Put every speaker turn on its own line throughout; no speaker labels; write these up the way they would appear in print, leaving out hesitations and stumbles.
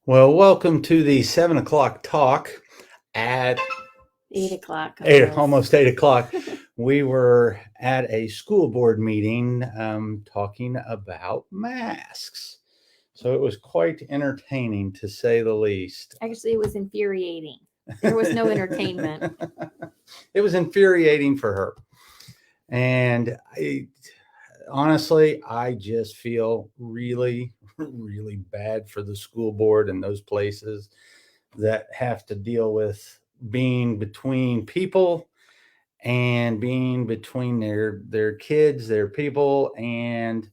Well, welcome to the 7 o'clock talk at
8 o'clock.
almost 8 o'clock. We were at a school board meeting talking about masks. So it was quite entertaining to say the least.
Actually, it was infuriating. There was no entertainment.
It was infuriating for her. And honestly, I just feel really, really bad for the school board and those places that have to deal with being between people and being between their kids, their people, and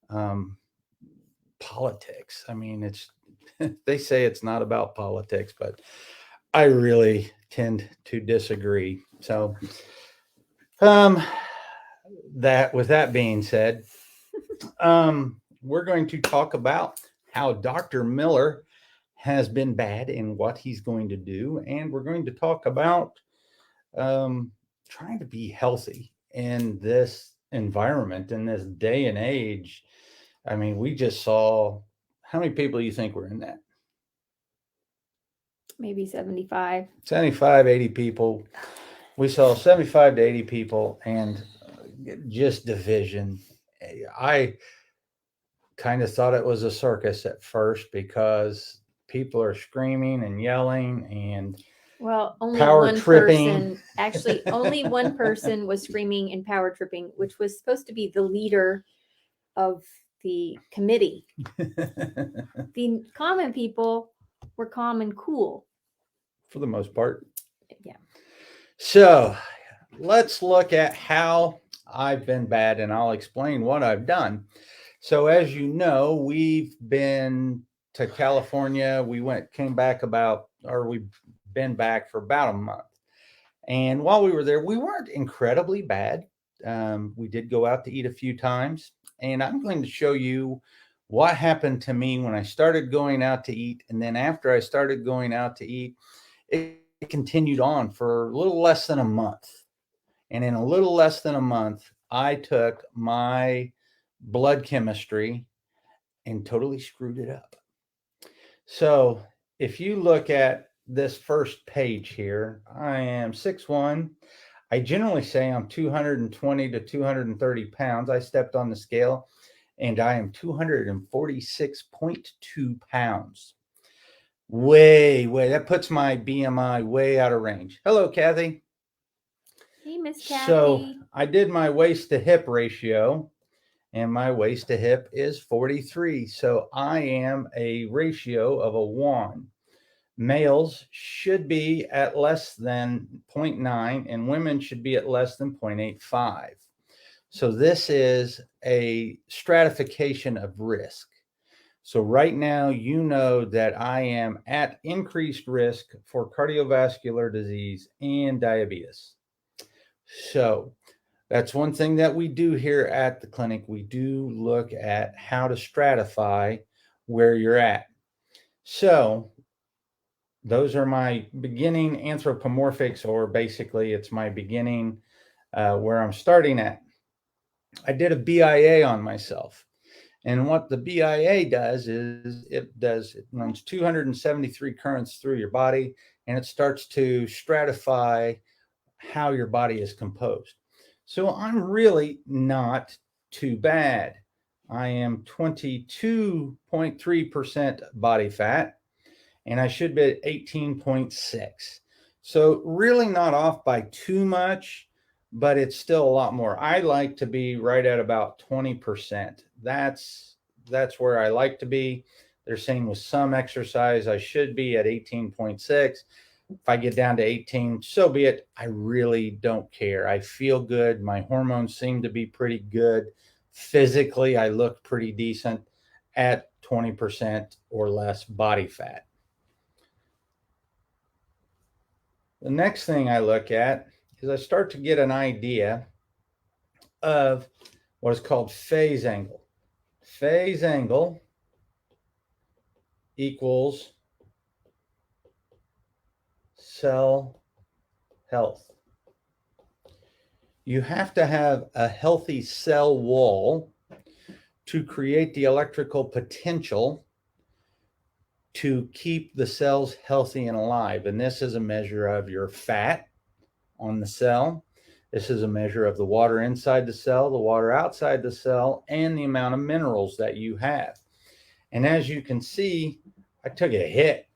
um, politics. I mean, it's they say it's not about politics, but I really tend to disagree. So, um, that with that being said, we're going to talk about how Dr. Miller has been bad and what he's going to do, and we're going to talk about um, trying to be healthy in this environment, in this day and age. I mean, we just saw how many people do you think were in that?
Maybe 75.
75, 80 people. We saw 75 to 80 people and just division. I kind of thought it was a circus at first because people are screaming and yelling and
Well, only
power
one
tripping.
person, actually, only one person was screaming and power tripping, which was supposed to be the leader of the committee. The common people were calm and cool.
For the most part.
Yeah.
So let's look at how I've been bad and I'll explain what I've done. So as you know, we've been to California. Came back we've been back for about a month. And while we were there, we weren't incredibly bad. We did go out to eat a few times. And I'm going to show you what happened to me when I started going out to eat. And then after I started going out to eat, it continued on for a little less than a month. And in a little less than a month, I took my blood chemistry and totally screwed it up. So if you look at this first page here, I am 6'1". I generally say I'm 220 to 230 pounds. I stepped on the scale and I am 246.2 pounds. Way, that puts my BMI way out of range. Hello, Kathy.
Hey, Miss Kathy.
So I did my waist to hip ratio, and my waist to hip is 43. So I am a ratio of a 1. Males should be at less than 0.9, and women should be at less than 0.85. So this is a stratification of risk. So right now, you know that I am at increased risk for cardiovascular disease and diabetes. So that's one thing that we do here at the clinic. We do look at how to stratify where you're at. So those are my beginning anthropomorphics, or basically it's my beginning where I'm starting at. I did a BIA on myself. And what the BIA does is it runs 273 currents through your body, and it starts to stratify how your body is composed. So I'm really not too bad. I am 22.3% body fat, and I should be at 18.6. So really not off by too much, but it's still a lot more. I like to be right at about 20%. That's where I like to be. They're saying with some exercise, I should be at 18.6. If I get down to 18, so be it. I really don't care. I feel good. My hormones seem to be pretty good. Physically, I look pretty decent at 20% or less body fat. The next thing I look at is I start to get an idea of what is called phase angle. Phase angle equals cell health. You have to have a healthy cell wall to create the electrical potential to keep the cells healthy and alive. And this is a measure of your fat on the cell. This is a measure of the water inside the cell, the water outside the cell, and the amount of minerals that you have. And as you can see, I took a hit.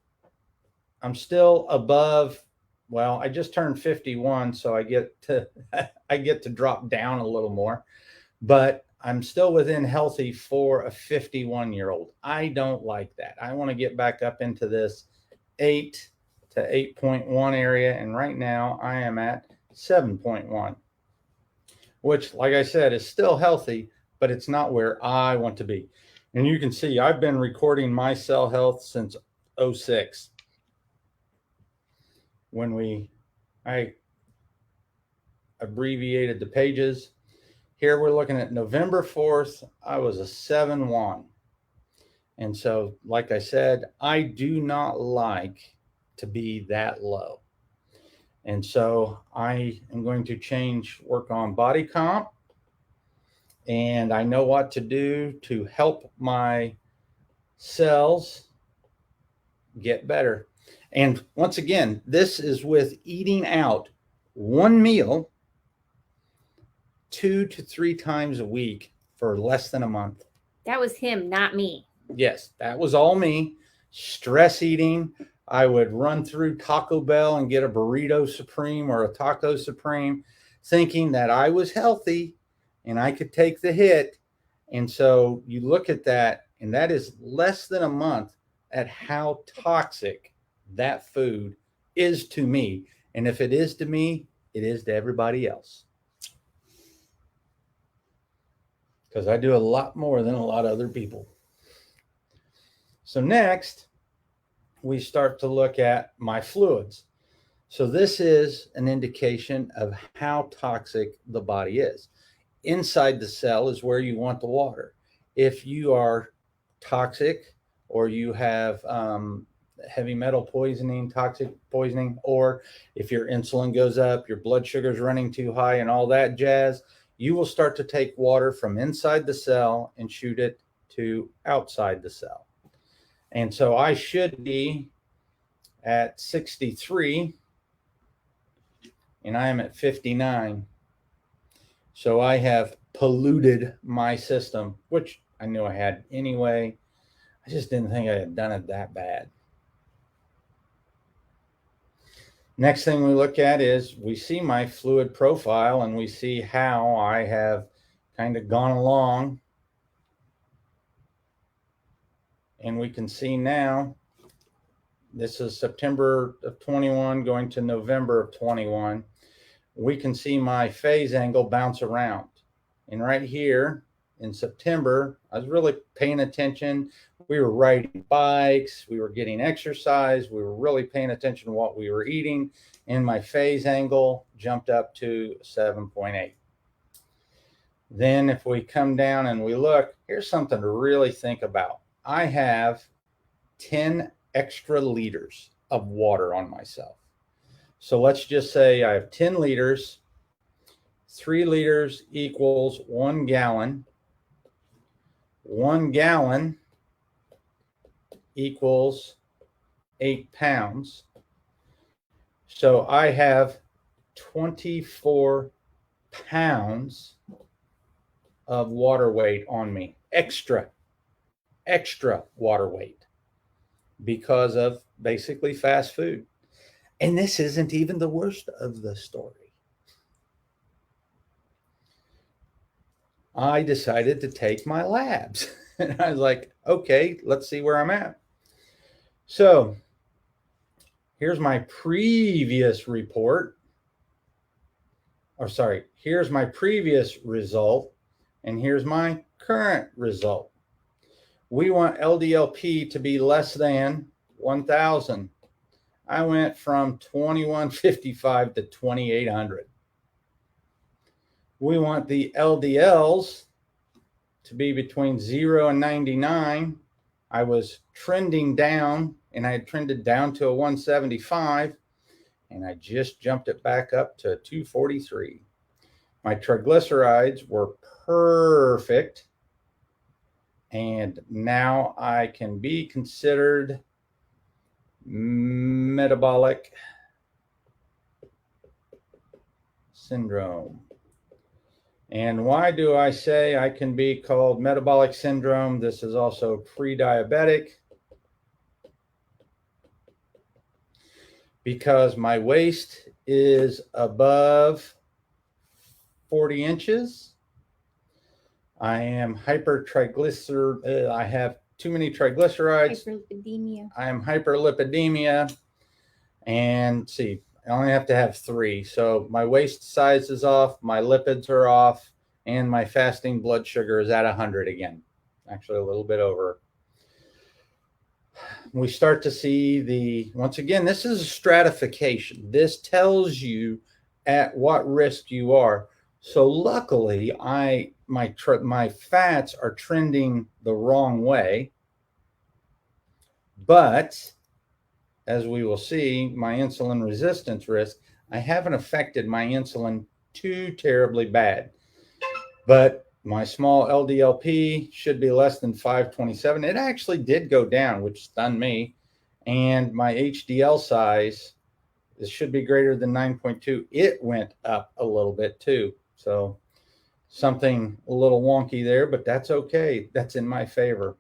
I'm still above, well, I just turned 51, so I get to drop down a little more, but I'm still within healthy for a 51-year-old. I don't like that. I want to get back up into this 8 to 8.1 area, and right now I am at 7.1, which, like I said, is still healthy, but it's not where I want to be. And you can see I've been recording my cell health since 06. When I abbreviated the pages. Here we're looking at November 4th. I was a 7-1. And so, like I said, I do not like to be that low. And so I am going to work on body comp. And I know what to do to help my cells get better. And once again, this is with eating out one meal 2 to 3 times a week for less than a month.
That was him, not me.
Yes, that was all me. Stress eating. I would run through Taco Bell and get a burrito supreme or a taco supreme, thinking that I was healthy and I could take the hit. And so you look at that, and that is less than a month at how toxic that food is to me. And if it is to me, it is to everybody else. Because I do a lot more than a lot of other people. So next, we start to look at my fluids. So this is an indication of how toxic the body is. Inside the cell is where you want the water. If you are toxic, or you have heavy metal poisoning, toxic poisoning, or if your insulin goes up, your blood sugar is running too high and all that jazz, you will start to take water from inside the cell and shoot it to outside the cell. And so I should be at 63 and I am at 59. So I have polluted my system, which I knew I had anyway. I just didn't think I had done it that bad. Next thing we look at is we see my fluid profile, and we see how I have kind of gone along. And we can see now, this is September of 21 going to November of 21. We can see my phase angle bounce around. And right here in September, I was really paying attention. We were riding bikes, we were getting exercise, we were really paying attention to what we were eating, and my phase angle jumped up to 7.8. Then if we come down and we look, here's something to really think about. I have 10 extra liters of water on myself. So let's just say I have 10 liters. 3 liters equals 1 gallon. 1 gallon equals 8 pounds. So I have 24 pounds of water weight on me, extra water weight, because of basically fast food. And this isn't even the worst of the story. I decided to take my labs. And I was like, okay, let's see where I'm at. So here's my previous report. Here's my previous result, and here's my current result. We want LDLP to be less than 1,000. I went from 2155 to 2800. We want the LDLs to be between 0 and 99. I was trending down, and I had trended down to a 175, and I just jumped it back up to 243. My triglycerides were perfect, and now I can be considered metabolic syndrome. And why do I say I can be called metabolic syndrome? This is also pre-diabetic, because my waist is above 40 inches. I am hypertriglyceride. I have too many triglycerides.
Hyperlipidemia.
I am hyperlipidemia. And see, I only have to have 3. So my waist size is off, my lipids are off, and my fasting blood sugar is at 100 again. Actually, a little bit over. We start to see once again, this is a stratification. This tells you at what risk you are. So luckily, my fats are trending the wrong way. But as we will see, my insulin resistance risk, I haven't affected my insulin too terribly bad. But my small LDLP should be less than 527. It actually did go down, which stunned me. And my HDL size, it should be greater than 9.2. It went up a little bit too. So something a little wonky there, but that's okay. That's in my favor.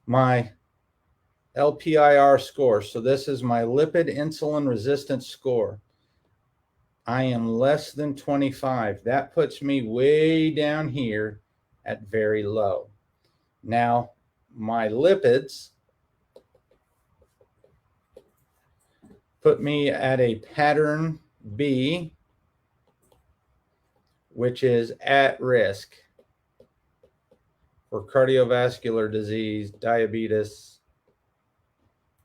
My LPIR score. So this is my lipid insulin resistance score. I am less than 25. That puts me way down here at very low. Now, my lipids put me at a pattern B, which is at risk for cardiovascular disease, diabetes,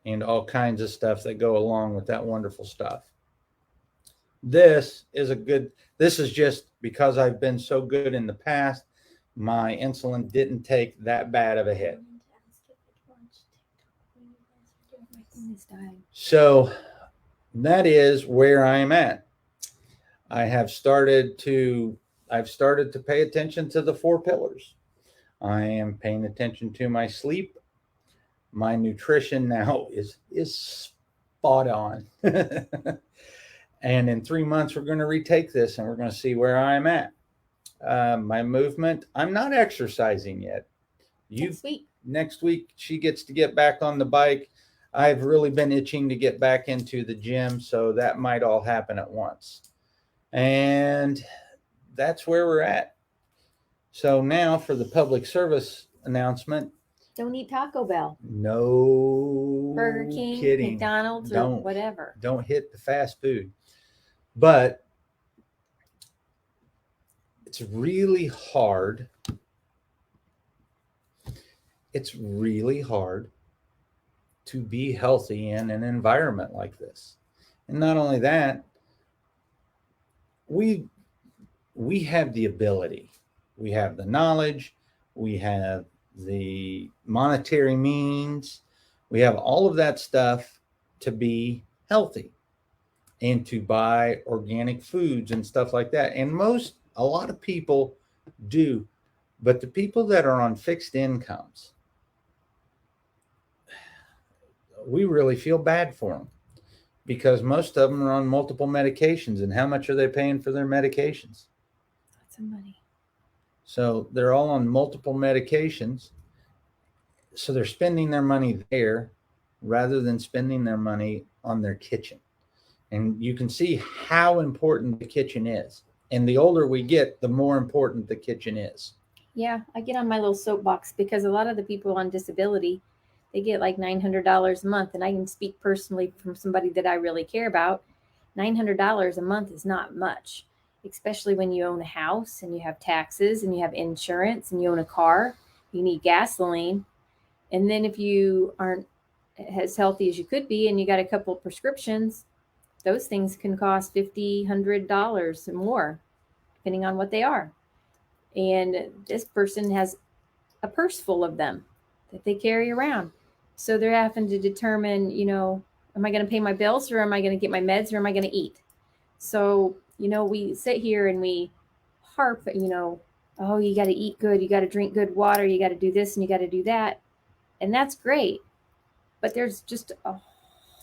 and all kinds of stuff that go along with that wonderful stuff. This is just because I've been so good in the past, my insulin didn't take that bad of a hit. So that is where I'm at. I've started to pay attention to the 4 pillars. I am paying attention to my sleep. My nutrition now is spot on. And in 3 months, we're going to retake this and we're going to see where I'm at. My movement, I'm not exercising yet. Next week, she gets to get back on the bike. I've really been itching to get back into the gym, so that might all happen at once. And that's where we're at. So now for the public service announcement.
Don't eat Taco Bell.
No.
Burger King,
kidding.
McDonald's, or whatever.
Don't hit the fast food. But it's really hard. It's really hard to be healthy in an environment like this. And not only that, we have the ability, we have the knowledge, we have the monetary means, we have all of that stuff to be healthy and to buy organic foods and stuff like that. And a lot of people do, but the people that are on fixed incomes, we really feel bad for them, because most of them are on multiple medications. And how much are they paying for their medications?
Lots of money.
So they're all on multiple medications. So they're spending their money there rather than spending their money on their kitchen. And you can see how important the kitchen is. And the older we get, the more important the kitchen is.
Yeah, I get on my little soapbox because a lot of the people on disability, they get like $900 a month. And I can speak personally from somebody that I really care about. $900 a month is not much, especially when you own a house and you have taxes and you have insurance and you own a car, you need gasoline. And then if you aren't as healthy as you could be and you got a couple of prescriptions, those things can cost $50, $100 or more, depending on what they are. And this person has a purse full of them that they carry around. So they're having to determine, am I going to pay my bills, or am I going to get my meds, or am I going to eat? So, we sit here and we harp, oh, you got to eat good, you got to drink good water, you got to do this and you got to do that. And that's great. But there's just a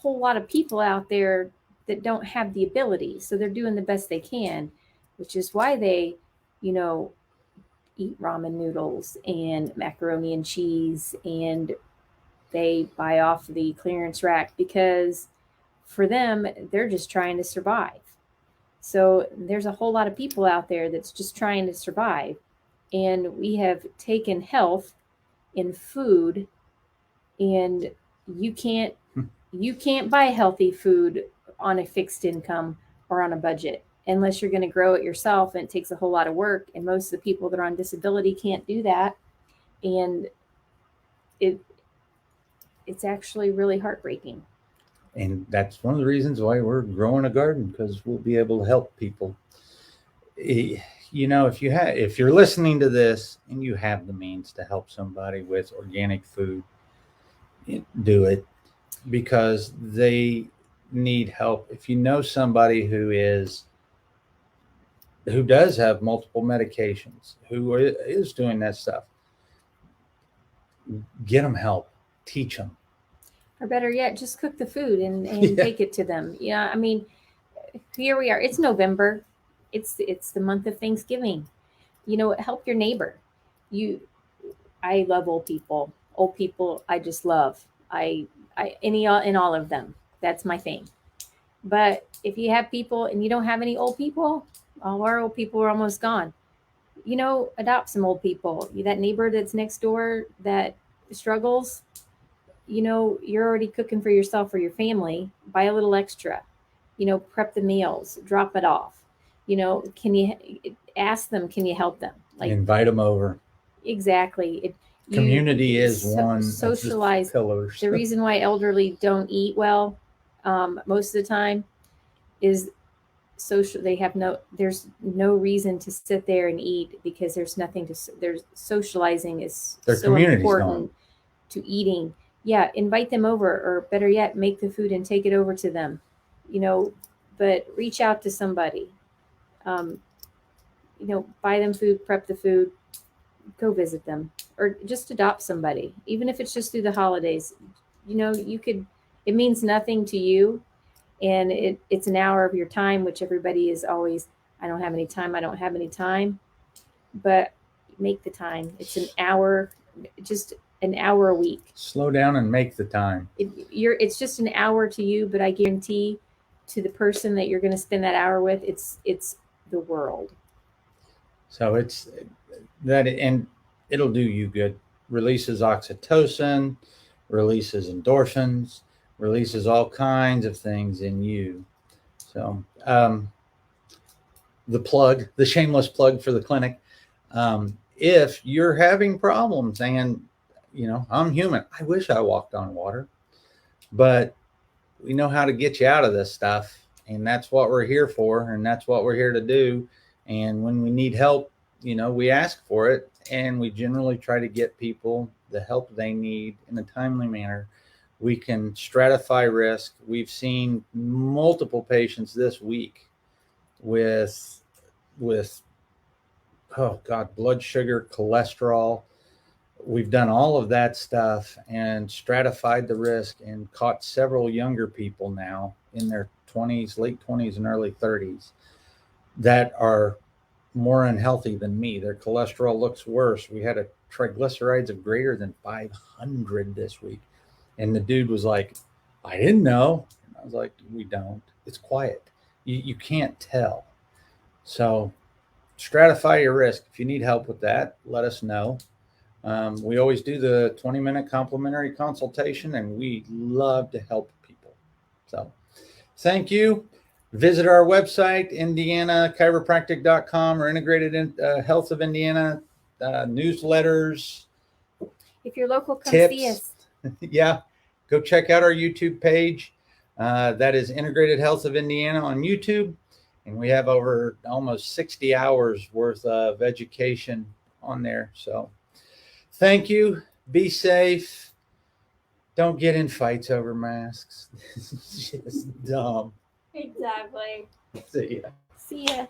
whole lot of people out there that don't have the ability. So they're doing the best they can, which is why they, you know, eat ramen noodles and macaroni and cheese, and they buy off the clearance rack, because for them, they're just trying to survive. So there's a whole lot of people out there that's just trying to survive. And we have taken health in food, and you can't you can't buy healthy food on a fixed income or on a budget unless you're going to grow it yourself, and it takes a whole lot of work, and most of the people that are on disability can't do that. And it it's actually really heartbreaking.
And that's one of the reasons why we're growing a garden, because we'll be able to help people. You know, if you're listening to this and you have the means to help somebody with organic food, do it, because they need help. If you know somebody who does have multiple medications, who is doing that stuff, get them help, teach them.
Or better yet, just cook the food and
Yeah.
take it to them. Yeah, I mean, here we are. It's November. It's the month of Thanksgiving. You know, help your neighbor. I love old people. Old people, I just love. I in all of them. That's my thing. But if you have people and you don't have any old people, all our old people are almost gone. You know, adopt some old people. That neighbor that's next door that struggles, you know, you're already cooking for yourself or your family. Buy a little extra. You know, prep the meals, drop it off. You know, can you ask them? Can you help them? Like,
Invite them over.
Exactly.
Community is one
socialize.
of the pillars.
The reason why elderly don't eat well, most of the time, is social. They have there's no reason to sit there and eat, because there's nothing to. There's socializing is
Their
so
community's
important
gone.
to eating. Yeah, invite them over, or better yet, make the food and take it over to them. You know, but reach out to somebody. Um, you know, buy them food, prep the food, go visit them, or just adopt somebody, even if it's just through the holidays. You know, you could, it means nothing to you, and it's an hour of your time, which everybody is always, I don't have any time, I don't have any time. But make the time. It's an hour, just an hour a week.
Slow down and make the time.
It's just an hour to you, but I guarantee to the person that you're going to spend that hour with, it's the world.
So it's that, and it'll do you good. Releases oxytocin, releases endorphins, releases all kinds of things in you. So the shameless plug for the clinic. If you're having problems, and you know, I'm human, I wish I walked on water, but we know how to get you out of this stuff, and that's what we're here for, and that's what we're here to do. And when we need help, you know, we ask for it, and we generally try to get people the help they need in a timely manner. We can stratify risk. We've seen multiple patients this week with oh god, blood sugar, cholesterol. We've done all of that stuff and stratified the risk, and caught several younger people now in their 20s, late 20s and early 30s, that are more unhealthy than me. Their cholesterol looks worse. We had a triglycerides of greater than 500 this week. And the dude was like, I didn't know. And I was like, we don't. It's quiet. You can't tell. So stratify your risk. If you need help with that, let us know. We always do the 20-minute complimentary consultation, and we love to help people. So thank you. Visit our website, indianachiropractic.com, or Integrated Health of Indiana, newsletters.
If you're local, come
tips.
See us.
Yeah, go check out our YouTube page. That is Integrated Health of Indiana on YouTube. And we have over almost 60 hours worth of education on there. So thank you. Be safe. Don't get in fights over masks. It's just dumb.
Exactly.
See ya.
See ya.